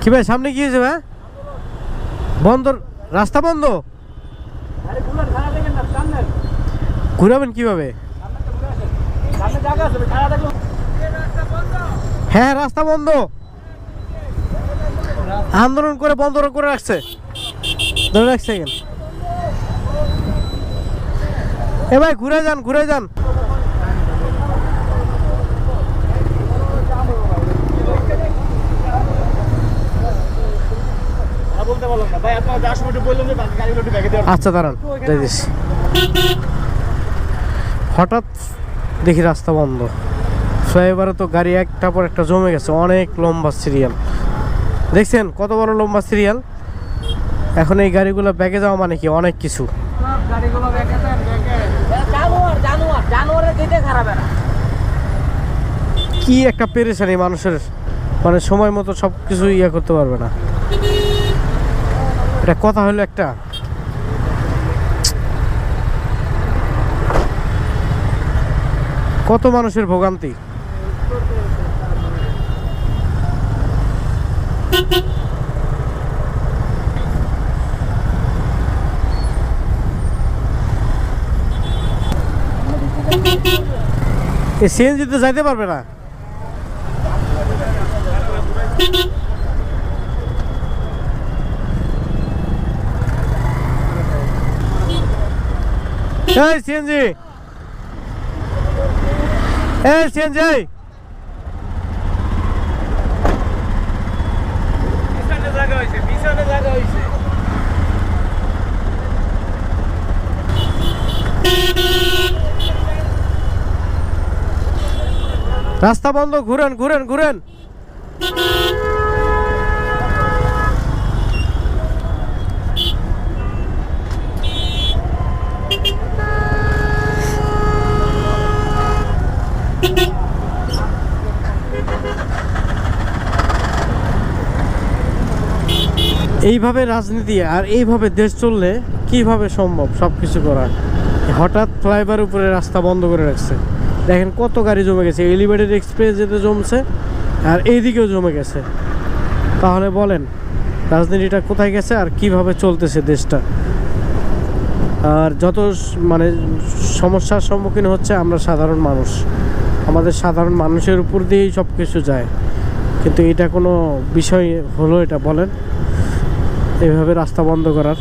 কি ভাই সামনে কি হয়েছে ভাই? বন্ধ, রাস্তা বন্ধ। ঘুরাবেন কিভাবে? হ্যাঁ রাস্তা বন্ধ, আন্দোলন করে বন্ধ করে রাখছে। ধরে রাখছে কেন? এ ভাই ঘুরে যান, ঘুরে যান। আচ্ছা দাঁড়ান, হঠাৎ দেখি রাস্তা বন্ধ। ফ্লাইওভারে তো গাড়ি একটা পর একটা জমে গেছে, অনেক লম্বা সিরিয়াল। দেখছেন কত বড় লম্বা সিরিয়াল? এখন এই গাড়িগুলো ব্যাগে যাওয়া মানে কি অনেক কিছু। কি একটা পেরেশানি মানুষের, মানে সময় মতো সব কিছু ইয়ে করতে পারবে না। এটা কথা হলো একটা। কত মানুষের ভোগান্তি। এই সিএনজি তো যাইতে পারবে না। এই সিএনজি, এই সিএনজি, রাস্তা বন্ধ, ঘুরেন ঘুরেন ঘুরেন। এইভাবে রাজনীতি আর এইভাবে দেশ চললে কিভাবে সম্ভব সব কিছু করা? হঠাৎ ফ্লাইওভার উপরে রাস্তা বন্ধ করে রাখছে। দেখেন কত গাড়ি জমে গেছে, এলিভেটেড এক্সপ্রেস যেতে জমছে আর এইদিকেও জমে গেছে। তাহলে বলেন রাজনীতিটা কোথায় গেছে আর কিভাবে চলতেছে দেশটা? আর যত মানে সমস্যার সম্মুখীন হচ্ছে আমরা সাধারণ মানুষ, আমাদের সাধারণ মানুষের উপর দিয়েই সব কিছু যায়। কিন্তু এটা কোনো বিষয় হলো এটা বলেন, এভাবে রাস্তা বন্ধ করার?